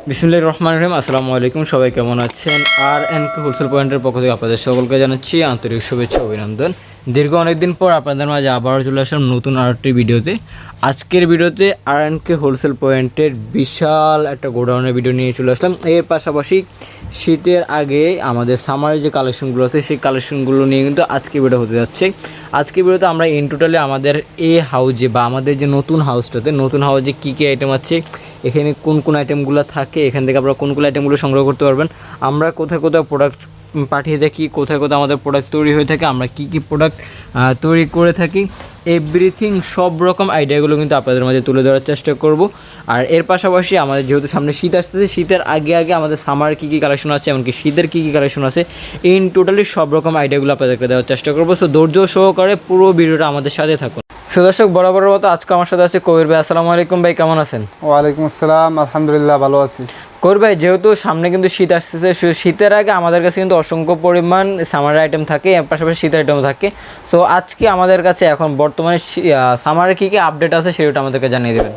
বিসমিল্লাহির রহমানির রহিম। আসসালামু আলাইকুম, সবাই কেমন আছেন? আর এন কে হোলসেল পয়েন্টের পক্ষ থেকে আপনাদের সকলকে জানাচ্ছি আন্তরিক শুভেচ্ছা অভিনন্দন। দীর্ঘ অনেকদিন পর আপনাদের মাঝে আবারও চলে আসলাম নতুন আরেকটি ভিডিওতে। আজকের ভিডিওতে আর এন কে হোলসেল পয়েন্টের বিশাল একটা গোডাউনের ভিডিও নিয়ে চলে আসলাম। এর পাশাপাশি শীতের আগে আমাদের সামারের যে কালেকশনগুলো আছে সেই কালেকশনগুলো নিয়ে কিন্তু আজকে ভিডিও হতে যাচ্ছে। আজকে ভিডিওতে আমরা ইন টোটালি আমাদের হাউজে বা আমাদের যে নতুন হাউসটাতে নতুন হাউজে কী কী আইটেম আছে, এখানে কোন কোন আইটেমগুলো থাকে, এখান থেকে আপনারা কোন কোন আইটেমগুলো সংগ্রহ করতে পারবেন, আমরা কোথায় কোথায় প্রোডাক্ট পাঠিয়ে থাকি, কোথায় কোথায় আমাদের প্রোডাক্ট তৈরি হয়ে থাকে, আমরা কী কী প্রোডাক্ট তৈরি করে থাকি, এভরিথিং সব রকম আইডিয়াগুলো কিন্তু আপনাদের মাঝে তুলে ধরার চেষ্টা করব। আর এর পাশাপাশি আমাদের যেহেতু সামনে শীত আসতেছে, শীতের আগে আগে আমাদের সামার কী কী কালেকশন আছে, এমনকি শীতের কী কী কালেকশন আছে, ইন টোটালি সব রকম আইডিয়াগুলো আপনাদেরকে দেওয়ার চেষ্টা করবো। সো ধৈর্য সহকারে পুরো ভিডিওটা আমাদের সাথে থাকুন। দর্শক, বরাবরের মতো আজকে আমার সাথে আছে কবির ভাই। আসসালামু আলাইকুম ভাই, কেমন আছেন? ওয়ালাইকুম আসসালাম, আলহামদুলিল্লাহ ভালো আছি। কবির ভাই, যেহেতু সামনে কিন্তু শীত আসতেছে, শীতের আগে আমাদের কাছে কিন্তু অসংখ্য পরিমাণ সামারের আইটেম থাকে, এর পাশাপাশি শীতের আইটেম থাকে। সো আজকে আমাদের কাছে এখন বর্তমানে সামারের কী কী আপডেট আছে সেটা আমাদেরকে জানিয়ে দেবেন।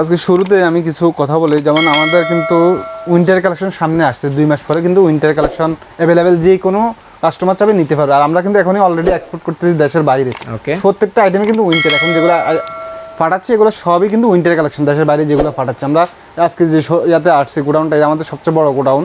আজকে শুরুতে আমি কিছু কথা বলি, যেমন আমাদের কিন্তু উইন্টার কালেকশন সামনে আসছে, 2 মাস পরে কিন্তু উইন্টার কালেকশন অ্যাভেলেবেল যে কোনো কাস্টমার চাবে নিতে পারবে। আর আমরা কিন্তু এখনই অলরেডি এক্সপোর্ট করতেছি দেশের বাইরে। ওকে, প্রত্যেকটা আইটেমে কিন্তু উইন্টার, এখন যেগুলো ফাটাচ্ছে এগুলো সবই কিন্তু উইন্টার কালেকশন, দেশের বাইরে যেগুলো ফাটাচ্ছে। আমরা আজকে যে ইয়াতে আসছি গোডাউনটা, আমাদের সবচেয়ে বড় গোডাউন,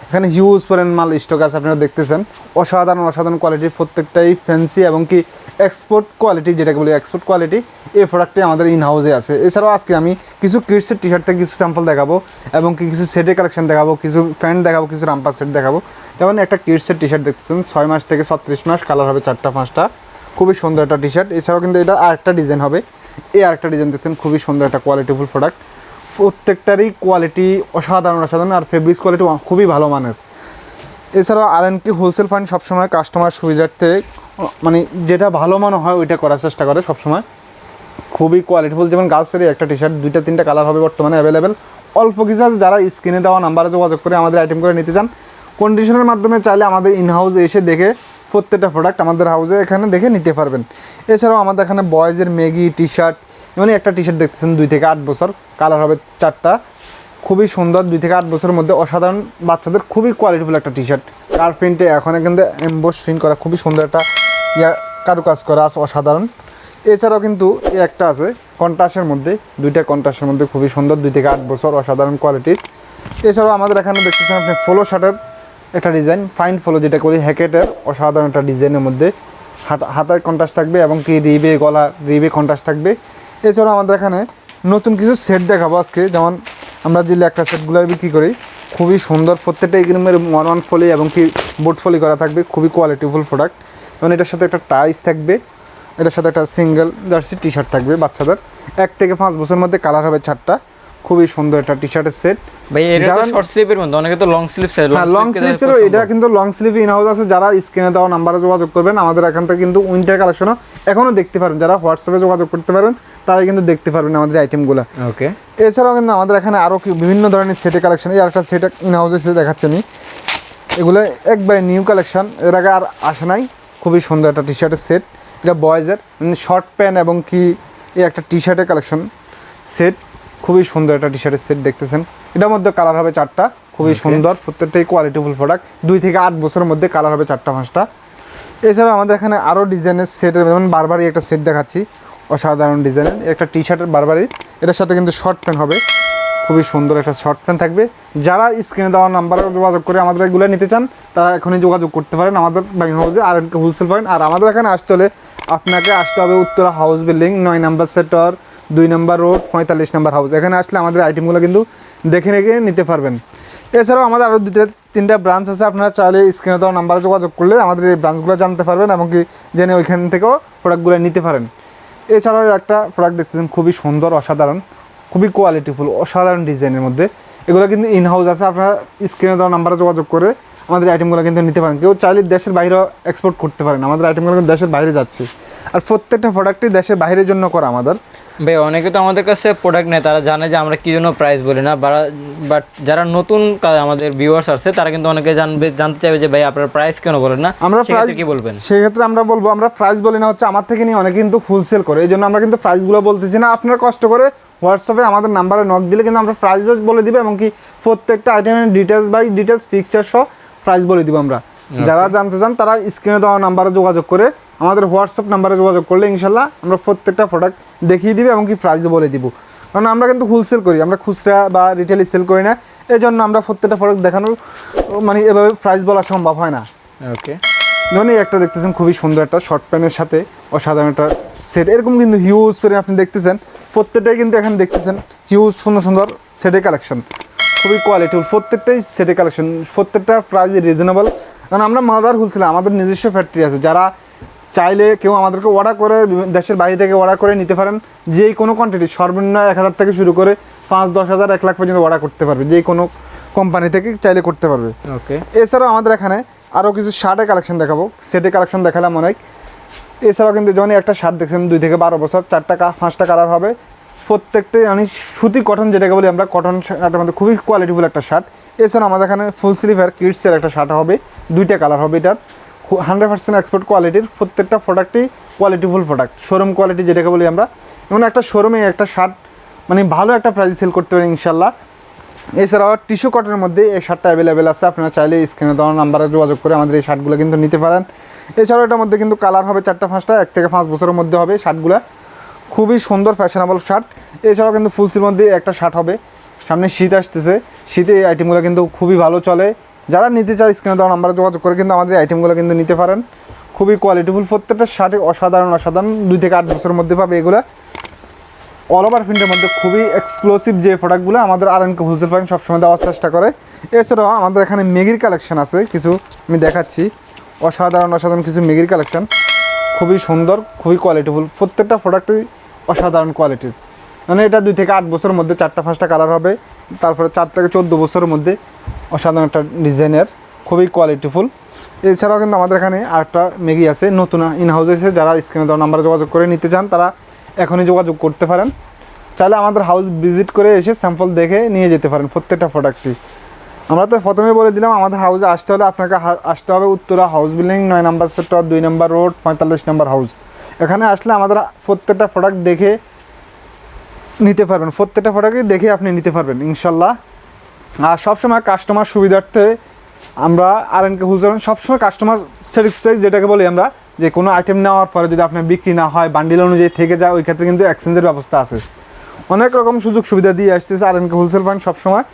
এখানে হিউজ পরিমাণ মাল স্টক আছে, আপনারা দেখতেছেন। অসাধারণ কোয়ালিটির প্রত্যেকটাই ফ্যান্সি এবং কি এক্সপোর্ট কোয়ালিটি, যেটাকে বলি এক্সপোর্ট কোয়ালিটি, এই প্রোডাক্টটি আমাদের ইন হাউসে আছে। এছাড়াও আজকে আমি কিছু কিডসের টি শার্ট থেকে কিছু স্যাম্পল দেখাবো এবং কি কিছু সেটের কালেকশন দেখাবো, কিছু প্যান্ট দেখাবো, কিছু রাম্পার সেট দেখাবো। যেমন একটা কিডসের টি শার্ট দেখতেছেন, 6 মাস থেকে 36 মাস, কালার হবে 4টা 5টা, খুবই সুন্দর একটা টি শার্ট। এছাড়াও কিন্তু এটা আরেকটা ডিজাইন হবে, এই আরেকটা ডিজাইন দেখছেন, খুবই সুন্দর একটা কোয়ালিটিফুল প্রোডাক্ট। প্রত্যেকটারই কোয়ালিটি অসাধারণ, আর ফেব্রিক্স কোয়ালিটি খুবই ভালো মানের। এছাড়াও আর এন কে হোলসেল ফান্ড সবসময় কাস্টমার সুবিধার্থে মানে যেটা ভালো মনে হয় ওইটা করার চেষ্টা করে সবসময়, খুবই কোয়ালিটিফুল। যেমন গার্লসেরই একটা টি শার্ট 2টা 3টা কালার হবে বর্তমানে অ্যাভেলেবেল, অল্প কিছু আছে। যারা স্ক্রিনে দেওয়া নাম্বারে যোগাযোগ করে আমাদের আইটেম করে নিতে চান, কন্ডিশনের মাধ্যমে চাইলে আমাদের ইন হাউসে এসে দেখে প্রত্যেকটা প্রোডাক্ট আমাদের হাউসে এখানে দেখে নিতে পারবেন। এছাড়াও আমাদের এখানে বয়েজের ম্যাগি টি শার্ট, যেমন একটা টি শার্ট দেখতেছেন 2 থেকে 8 বছর, কালার হবে 4টা, খুবই সুন্দর, 2 থেকে 8 বছরের মধ্যে অসাধারণ বাচ্চাদের খুবই কোয়ালিটিফুল একটা টি শার্ট। কার প্রিন্টে এখন কিন্তু এমবোস প্রিন্ট করা, খুবই সুন্দর একটা কারুকাজ করা আছে, অসাধারণ। এছাড়াও কিন্তু এই একটা আছে কন্ট্রাস্টের মধ্যে, 2টা কন্ট্রাস্টের মধ্যে খুবই সুন্দর, 2 থেকে 8 বছর, অসাধারণ কোয়ালিটির। এছাড়াও আমাদের এখানে দেখতেছেন আপনি ফলো শার্টের একটা ডিজাইন, ফাইন ফলো যেটা করি হ্যাকেটের, অসাধারণ একটা ডিজাইনের মধ্যে হাতায় কন্ট্রাস্ট থাকবে এবং কি গলা রিবে কন্ট্রাস্ট থাকবে। এছাড়াও আমাদের এখানে নতুন কিছু সেট দেখাবো আজকে, যেমন আমরা যে লেকটা সেটগুলো বিক্রি করি, খুবই সুন্দর, প্রত্যেকটা এগুলোর 1 ফলি এবং কি বোর্ড ফলি করা থাকবে, খুবই কোয়ালিটিফুল প্রোডাক্ট। যেমন এটার সাথে একটা টাইস থাকবে, এটার সাথে একটা সিঙ্গেল জার্সি টি শার্ট থাকবে বাচ্চাদের, 1 থেকে 5 বছরের মধ্যে, কালার হবে 4টা, খুবই সুন্দর একটা টি শার্টের সেট। ভাই এটা তো শর্ট স্লিভের মধ্যে, অনেকে তো লং স্লিভ চায়। হ্যাঁ, লং স্লিভসেরও এটা কিন্তু লং স্লিভ ইন হাউস আছে। যারা স্ক্রিনে দেওয়া নাম্বারে যোগাযোগ করবেন, আমাদের এখান থেকে কিন্তু উইন্টার কালেকশনও এখনও দেখতে পারেন। যারা হোয়াটসঅ্যাপে যোগাযোগ করতে পারেন তারা কিন্তু দেখতে পারবেন আমাদের আইটেমগুলো। ওকে, এছাড়াও কিন্তু আমাদের এখানে আরও বিভিন্ন ধরনের সেটের কালেকশন, এই আরেকটা সেট ইন হাউসে সেট দেখাচ্ছি আমি, এগুলো একবারে নিউ কালেকশন, এর আগে আর আসে নাই। খুবই সুন্দর একটা টি শার্টের সেট, এটা বয়েজের শর্ট প্যান্ট এবং কি এই একটা টি শার্টের কালেকশন সেট, খুবই সুন্দর একটা টি শার্টের সেট দেখতেছেন। এটার মধ্যে কালার হবে 4টা, খুবই সুন্দর, প্রত্যেকটাই কোয়ালিটিফুল প্রোডাক্ট। 2 থেকে 8 বছরের মধ্যে, কালার হবে 4টা 5টা। এছাড়াও আমাদের এখানে আরও ডিজাইনের সেটের, যেমন বারবারই একটা সেট দেখাচ্ছি, অসাধারণ ডিজাইনের একটা টি শার্টের বারবারই, এটার সাথে কিন্তু শর্ট প্যান্ট হবে, খুবই সুন্দর একটা শর্ট প্যান্ট থাকবে। যারা স্ক্রিনে দেওয়া নাম্বারে যোগাযোগ করে আমাদের এগুলো নিতে চান, তারা এখনই যোগাযোগ করতে পারেন আমাদের ব্যাংক হাউসে আর এন কে হোলসেল পয়েন্ট। আর আমাদের এখানে আসতে হলে আপনাকে আসতে হবে উত্তরা হাউস বিল্ডিং, 9 নম্বর সেক্টর, 2 নম্বর রোড, 45 নম্বর হাউস। এখানে আসলে আমাদের আইটেমগুলো কিন্তু দেখে রেখে নিতে পারবেন। এছাড়াও আমাদের আরও 2-3টা ব্রাঞ্চ আছে, আপনারা চাইলে স্ক্রিনে দেওয়া নাম্বারে যোগাযোগ করলে আমাদের এই ব্রাঞ্চগুলো জানতে পারবেন এবং কি জেনে ওইখান থেকেও প্রোডাক্টগুলো নিতে পারেন। এছাড়াও একটা প্রোডাক্ট দেখতেছেন, খুবই সুন্দর, অসাধারণ, খুবই কোয়ালিটিফুল, অসাধারণ ডিজাইনের মধ্যে। এগুলো কিন্তু ইন হাউস আছে, আপনারা স্ক্রিনে দেওয়া নাম্বারে যোগাযোগ করে আমাদের আইটেমগুলো কিন্তু নিতে পারেন। কেউ চাইলে দেশের বাইরেও এক্সপোর্ট করতে পারেন, আমাদের আইটেমগুলো কিন্তু দেশের বাইরে যাচ্ছে। আর প্রত্যেকটা প্রোডাক্টই দেশের বাইরের জন্য করা আমাদের। ভাই অনেকে তো আমাদের কাছে প্রোডাক্ট নেয়, তারা জানে যে আমরা কী জন্য প্রাইস বলি না, বাট যারা নতুন আমাদের ভিউয়ার্স আছে তারা কিন্তু অনেকে জানতে চাইবে যে ভাই আপনার প্রাইস কেন বলেন না, আমরা প্রাইস কি বলবেন? সেক্ষেত্রে আমরা বলবো, আমরা প্রাইস বলি না হচ্ছে আমার থেকে নিয়ে অনেকে কিন্তু হোলসেল করে, এই জন্য আমরা কিন্তু প্রাইসগুলো বলতেছি না। আপনারা কষ্ট করে হোয়াটসঅ্যাপে আমাদের নাম্বারে নক দিলে কিন্তু আমরা প্রাইসও বলে দিব, এবং কি প্রত্যেকটা আইটেমের ডিটেলস পিকচার সহ প্রাইস বলে দিব আমরা। যারা জানতে চান তারা স্ক্রিনে দেওয়া নাম্বারে যোগাযোগ করে আমাদের হোয়াটসঅ্যাপ নাম্বারে যোগাযোগ করলে ইনশাল্লাহ আমরা প্রত্যেকটা প্রোডাক্ট দেখিয়ে দিবে এবং কি প্রাইসও বলে দিব। কারণ আমরা কিন্তু হোলসেল করি, আমরা খুচরা বা রিটেলে সেল করি না, এই জন্য আমরা প্রত্যেকটা প্রোডাক্ট দেখানোর মানে এভাবে প্রাইস বলা সম্ভব হয় না। ওকে, যেমন এই একটা দেখতেছেন খুবই সুন্দর একটা শর্ট প্যান্টের সাথে অসাধারণ একটা সেট, এরকম কিন্তু হিউজ প্যান্ট আপনি দেখতেছেন, প্রত্যেকটাই কিন্তু এখানে দেখতেছেন হিউজ সুন্দর সুন্দর সেটের কালেকশন, খুবই কোয়ালিটিফুল প্রত্যেকটাই সেটের কালেকশন, প্রত্যেকটা প্রাইস রিজনেবল। কারণ আমরা মাদার হোলসেল, আমাদের নিজস্ব ফ্যাক্টরি আছে, যারা চাইলে কেউ আমাদেরকে অর্ডার করে দেশের বাইরে থেকে অর্ডার করে নিতে পারেন, যেই কোনো কোয়ান্টিটি সর্বনিম্ন 1000 থেকে শুরু করে 5-10,000 1 লাখ পর্যন্ত অর্ডার করতে পারবে, যেই কোনো কোম্পানি থেকে চাইলে করতে পারবে। ওকে, এছাড়াও আমাদের এখানে আরও কিছু শার্টের কালেকশন দেখাবো, সেটের কালেকশন দেখালাম অনেক। এছাড়াও কিন্তু যেমন একটা শার্ট দেখছেন 2 থেকে 12 বছর, 5টা কালার হবে, প্রত্যেকটাই আমি সুতি কটন যেটাকে বলি আমরা, কটন শার্টের মধ্যে খুবই কোয়ালিটিফুল একটা শার্ট। এছাড়াও আমাদের এখানে ফুল স্লিভের কিডসের একটা শার্ট হবে, 2টা কালার হবে, এটার 100% এক্সপোর্ট কোয়ালিটির, প্রত্যেকটা প্রোডাক্টই কোয়ালিটিফুল প্রোডাক্ট, শোরুম কোয়ালিটি যেটাকে বলি আমরা। এবং একটা শোরুমে একটা শার্ট মানে ভালো একটা প্রাইসে সেল করতে পারি ইনশাল্লাহ। এছাড়াও টিস্যু কটনের মধ্যে এই শার্টটা অ্যাভেলেবেল আছে, আপনারা চাইলে স্ক্রিনে দেওয়া নাম্বারে যোগাযোগ করে আমাদের এই শার্টগুলো কিন্তু নিতে পারেন। এছাড়াও এটার মধ্যে কিন্তু কালার হবে 4-5টা, 1 থেকে 5 বছরের মধ্যে হবে শার্টগুলো, খুবই সুন্দর ফ্যাশনেবল শার্ট। এছাড়াও কিন্তু ফুলসির মধ্যে একটা শার্ট হবে, সামনে শীত আসতেছে, শীতে এই আইটেমগুলো কিন্তু খুবই ভালো চলে, যারা নিতে চায় স্ক্রিনে দেওয়া নাম্বারে যোগাযোগ করে কিন্তু আমাদের এই আইটেমগুলো কিন্তু নিতে পারেন, খুবই কোয়ালিটিফুল প্রত্যেকটা শার্টে অসাধারণ 2 থেকে 8 বছরের মধ্যে পাবে এগুলো। অল ওভার প্রিন্টের মধ্যে খুবই এক্সক্লুসিভ যে প্রোডাক্টগুলো আমাদের আর&কে হোলসেল পয়েন্ট সবসময় দেওয়ার চেষ্টা করে। এছাড়াও আমাদের এখানে মেগির কালেকশন আছে কিছু, আমি দেখাচ্ছি, অসাধারণ কিছু মেগির কালেকশন, খুবই সুন্দর, খুবই কোয়ালিটিফুল, প্রত্যেকটা প্রোডাক্টই অসাধারণ কোয়ালিটির। মানে এটা 2 থেকে 8 বছরের মধ্যে 4-5টা কালার হবে, তারপরে 4 থেকে 14 বছরের মধ্যে অসাধারণ একটা ডিজাইনের, খুবই কোয়ালিটিফুল। এছাড়াও কিন্তু আমাদের এখানে আরেকটা মেগি আছে নতুন ইনহাউস এসে, যারা স্ক্রিনে দেওয়া নাম্বারে যোগাযোগ করে নিতে চান তারা এখনই যোগাযোগ করতে পারেন, চাইলে আমাদের হাউস ভিজিট করে এসে স্যাম্পল দেখে নিয়ে যেতে পারেন প্রত্যেকটা প্রোডাক্টই। আমরা তো প্রথমেই বলে দিলাম আমাদের হাউসে আসতে হলে আপনাকে আসতে হবে উত্তরা হাউস বিল্ডিং 9 নম্বর সেক্টর 2 নম্বর রোড 45 নম্বর হাউস। এখানে আসলে আমাদের প্রত্যেকটা প্রোডাক্ট দেখে নিতে পারবেন, প্রত্যেকটা প্রোডাক্টই দেখে আপনি নিতে পারবেন ইনশাল্লাহ। আর সবসময় কাস্টমার সুবিধার্থে আমরা আর&কে হোলসেল সবসময় কাস্টমার স্যাটিসফাইড যেটাকে বলি আমরা, যে কোনো আইটেম নেওয়ার পরে যদি আপনার বিক্রি না হয়, বান্ডিল অনুযায়ী থেকে যায়, ওই ক্ষেত্রে কিন্তু এক্সচেঞ্জের ব্যবস্থা আছে, অনেক রকম সুযোগ সুবিধা দিয়ে আসতেছে আর&কে হোলসেল পয়েন্ট সবসময়,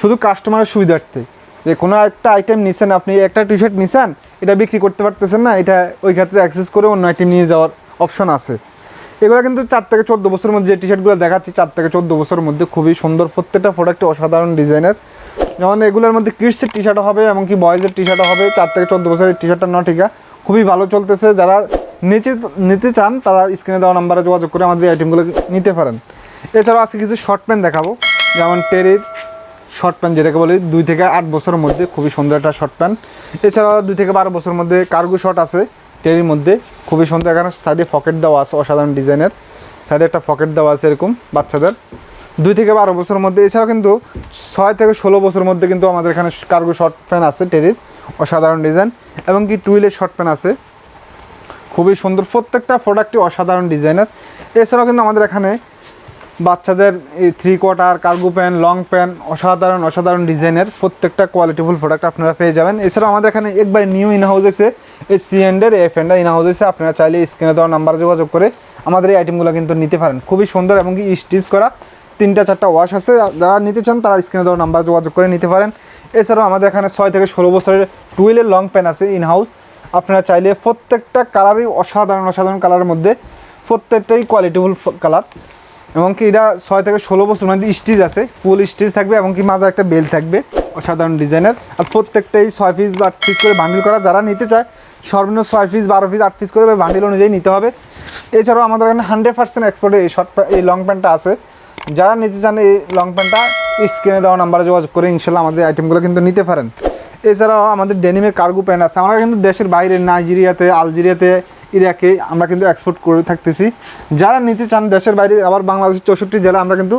শুধু কাস্টমারের সুবিধার্থে। যে কোনো একটা আইটেম নিছেন, আপনি একটা টি শার্ট নিছেন, এটা বিক্রি করতে পারতেছেন না, এটা ওই ক্ষেত্রে অ্যাক্সেস করে অন্য আইটেম নিয়ে যাওয়ার অপশন আছে। এগুলো কিন্তু 4 থেকে 14 বছরের মধ্যে যে টি শার্টগুলো দেখাচ্ছি 4 থেকে 14 বছরের মধ্যে খুবই সুন্দর, প্রত্যেকটা প্রোডাক্টে অসাধারণ ডিজাইনের। যেমন এগুলোর মধ্যে কিডসের টি শার্টও হবে, এমনকি বয়েজের টি শার্টও হবে। 4 থেকে 14 বছরের টি শার্টটা নটিকা খুবই ভালো চলতেছে, যারা নিতে চান তারা স্ক্রিনে দেওয়া নাম্বারে যোগাযোগ করে আমাদের এই আইটেমগুলো নিতে পারেন। এছাড়াও আজকে কিছু শর্ট প্যান্ট দেখাবো, যেমন টেরির শর্ট প্যান্ট যেটাকে বলি 2 থেকে 8 বছরের মধ্যে, খুবই সুন্দর একটা শর্ট প্যান্ট। এছাড়াও 2 থেকে 12 বছরের মধ্যে কার্গো শর্ট আছে টেরির মধ্যে, খুবই সুন্দর, এখানে সাইডে পকেট দেওয়া আছে অসাধারণ ডিজাইনের, সাইডে একটা পকেট দেওয়া আছে এরকম বাচ্চাদের, 2 থেকে 12 বছরের মধ্যে। এছাড়াও কিন্তু 6 থেকে 16 বছরের মধ্যে কিন্তু আমাদের এখানে কার্গো শর্ট প্যান্ট আছে টেরির, অসাধারণ ডিজাইন, এবং কি টুইলের শর্ট প্যান্ট আছে, খুবই সুন্দর, প্রত্যেকটা প্রোডাক্টই অসাধারণ ডিজাইনের। এছাড়াও কিন্তু আমাদের এখানে বাচ্চাদের এই 3 quarter cargo pant, long pant, অসাধারণ ডিজাইনের, প্রত্যেকটা কোয়ালিটিফুল প্রোডাক্ট আপনারা পেয়ে যাবেন। এছাড়াও আমাদের এখানে একবার নিউ ইনহাউস এসে এই C&এর এফ&ডা ইনহাউস এসে, আপনারা চাইলে স্ক্রিনে দেওয়া নাম্বারে যোগাযোগ করে আমাদের এই আইটেমগুলো কিন্তু নিতে পারেন, খুবই সুন্দর, এবং কি স্টিচ করা 3-4টা ওয়াশ আছে, যারা নিতে চান তারা স্ক্রিনে দেওয়া নাম্বারে যোগাযোগ করে নিতে পারেন। এছাড়াও আমাদের এখানে 6 থেকে 16 বছরের টুইলের লং প্যান্ট আছে ইনহাউস, আপনারা চাইলে প্রত্যেকটা কালারই অসাধারণ কালারের মধ্যে, প্রত্যেকটাই কোয়ালিটিফুল কালার, এবং কি এটা 6 থেকে 16 বছর মধ্যে স্টিচ আছে, ফুল স্টিচ থাকবে, এবং কি মাঝে একটা বেল থাকবে অসাধারণ ডিজাইনের। আর প্রত্যেকটাই 6 পিস বা 8 পিস করে বান্ডিল করা, যারা নিতে চায় সর্বনিম্ন 6 পিস 12 পিস 8 পিস করে বান্ডিল অনুযায়ী নিতে হবে। এছাড়াও আমাদের এখানে 100% এক্সপোর্টের এই লং প্যান্টটা আছে, যারা নিতে চান এই লং প্যান্টটা স্ক্রিনে দেওয়া নাম্বারে যোগাযোগ করে ইনশাল্লাহ আমাদের আইটেমগুলো কিন্তু নিতে পারেন। এছাড়াও আমাদের ডেনিমের কার্গো প্যান্ট আছে, আমরা কিন্তু দেশের বাইরে নাইজেরিয়াতে, আলজেরিয়াতে, ইরাকে আমরা কিন্তু এক্সপোর্ট করে থাকতেছি। যারা নিতে চান দেশের বাইরে, আবার বাংলাদেশের 64 জেলা আমরা কিন্তু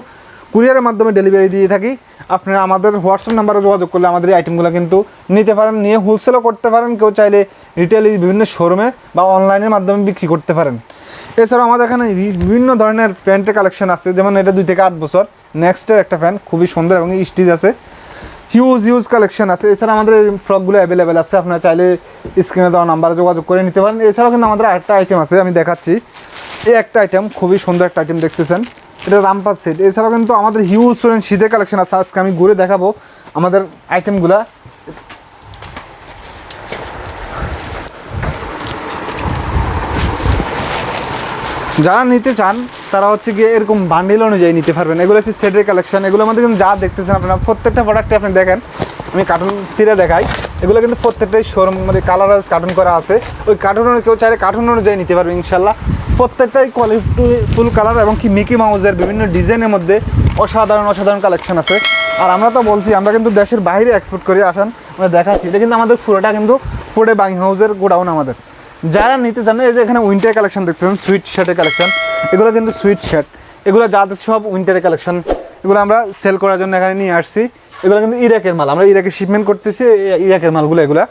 কুরিয়ারের মাধ্যমে ডেলিভারি দিয়ে থাকি। আপনারা আমাদের হোয়াটসঅ্যাপ নাম্বারে যোগাযোগ করলে আমাদের এই আইটেমগুলো কিন্তু নিতে পারেন, নিয়ে হোলসেলও করতে পারেন, কেউ চাইলে রিটেল বিভিন্ন শোরুমে বা অনলাইনের মাধ্যমে বিক্রি করতে পারেন। এছাড়াও আমাদের এখানে বিভিন্ন ধরনের প্যান্টের কালেকশন আছে, যেমন এটা 2 থেকে 8 বছর নেক্সটের একটা প্যান্ট, খুবই সুন্দর এবং স্টিচ আছে, হিউজ কালেকশন আছে। এছাড়া আমাদের এই ফ্রকগুলো অ্যাভেলেবেল আছে, আপনারা চাইলে স্ক্রিনে দেওয়া নাম্বারে যোগাযোগ করে নিতে পারেন। এছাড়াও কিন্তু আমাদের আরেকটা আইটেম আছে, আমি দেখাচ্ছি। এই একটা আইটেম খুবই সুন্দর একটা আইটেম দেখতেছেন, এটা রামপাস সেট। এছাড়াও কিন্তু আমাদের হিউজ পরিমাণ শীতের কালেকশন আছে, আজকে আমি ঘুরে দেখাবো আমাদের আইটেমগুলা। যারা নিতে চান তারা হচ্ছে গিয়ে এরকম বান্ডিল অনুযায়ী নিতে পারবেন। এগুলো হচ্ছে সেটের কালেকশন, এগুলোর মধ্যে কিন্তু যা দেখতেছেন আপনারা প্রত্যেকটা প্রোডাক্টে আপনি দেখেন, আমি কার্টুন সিরে দেখাই, এগুলো কিন্তু প্রত্যেকটাই শোরুম মানে কালার কার্টুন করা আছে, ওই কার্টুন কেউ চাইলে কার্টুন অনুযায়ী নিতে পারবে ইনশাল্লাহ। প্রত্যেকটাই কোয়ালিটিফুল কালার এবং কি মিকি মাউজের বিভিন্ন ডিজাইনের মধ্যে অসাধারণ কালেকশন আছে। আর আমরা তো বলছি আমরা কিন্তু দেশের বাইরে এক্সপোর্ট করে আসেন, আমরা দেখাচ্ছি। এটা কিন্তু আমাদের পুরোটা কিন্তু পুরো বাইং হাউসের গোডাউন আমাদের। যারা নিতে চান, এই যে এখানে উইন্টার কালেকশন দেখতেছেন, সুইট শার্টের কালেকশন, এগুলো কিন্তু সুইট শার্ট, এগুলো যাদের সব উইন্টারের কালেকশন, এগুলো আমরা সেল করার জন্য এখানে নিয়ে আসছি। এগুলো কিন্তু ইরাকের মাল, আমরা ইরাকে শিপমেন্ট করতেছি, ইরাকের মালগুলো এগুলো।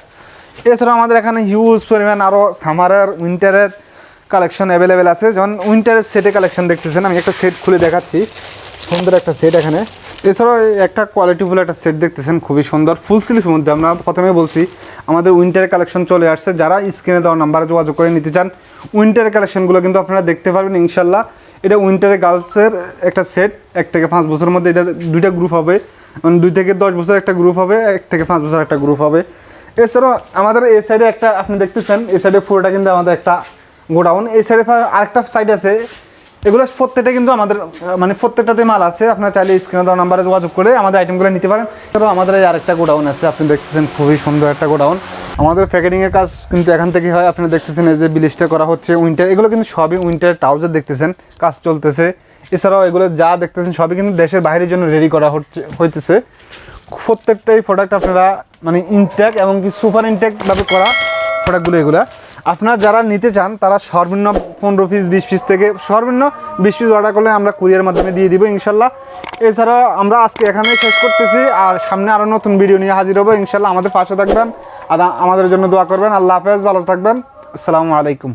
এছাড়াও আমাদের এখানে হিউজ পরিমাণ আরও সামারের উইন্টারের কালেকশন অ্যাভেলেবেল আছে, যেমন উইন্টারের সেটের কালেকশন দেখতেছেন, আমি একটা সেট খুলে দেখাচ্ছি, সুন্দর একটা সেট এখানে। এছাড়াও একটা কোয়ালিটিফুল একটা সেট দেখতেছেন, খুবই সুন্দর ফুল স্লিভের মধ্যে। আমরা প্রথমে বলছি আমাদের উইন্টারের কালেকশন চলে আসছে, যারা স্ক্রিনে দেওয়া নাম্বারে যোগাযোগ করে নিতে চান উইন্টারের কালেকশনগুলো কিন্তু আপনারা দেখতে পারবেন ইনশাল্লাহ। এটা উইন্টারের গার্লসের একটা সেট, 1 থেকে 5 বছরের মধ্যে এটা 2টা গ্রুপ হবে, মানে 2 থেকে 10 বছর একটা গ্রুপ হবে, 1 থেকে 5 বছর একটা গ্রুপ হবে। এছাড়াও আমাদের এই সাইডে একটা আপনি দেখতেছেন, এই সাইডে পুরোটা কিন্তু আমাদের একটা গোডাউন, এই সাইডে আরেকটা সাইড আছে, এগুলো প্রত্যেকটা কিন্তু আমাদের মানে প্রত্যেকটাতে মাল আছে, আপনারা চাইলে স্ক্রিনে দেওয়া নাম্বারে যোগাযোগ করে আমাদের আইটেমগুলো নিতে পারেন। এছাড়াও আমাদের এই আরেকটা গোডাউন আছে, আপনি দেখতেছেন খুবই সুন্দর একটা গোডাউন। আমাদের প্যাকেটিংয়ের কাজ কিন্তু এখান থেকেই হয়, আপনারা দেখতেছেন এই যে ব্লিস্টার করা হচ্ছে উইন্টার, এগুলো কিন্তু সবই উইন্টার ট্রাউজার দেখতেছেন, কাজ চলতেছে। এছাড়াও এগুলো যা দেখতেছেন সবই কিন্তু দেশের বাইরের জন্য রেডি করা হইতেছে। প্রত্যেকটাই প্রোডাক্ট আপনারা মানে ইনটেক এবং কি সুপার ইনটেকভাবে করা প্রোডাক্টগুলো এগুলো। আপনারা যারা নিতে চান তারা সর্বনিম্ন 15 পিস 20 পিস থেকে সর্বনিম্ন 20 পিস অর্ডার করলে আমরা কুরিয়ার মাধ্যমে দিয়ে দিব ইনশাল্লাহ। এছাড়াও আমরা আজকে এখানেই শেষ করতেছি, আর সামনে আরও নতুন ভিডিও নিয়ে হাজির হবো ইনশাল্লাহ। আমাদের পাশে থাকবেন আর আমাদের জন্য দোয়া করবেন। আল্লাহ হাফেজ, ভালো থাকবেন, আসসালামু আলাইকুম।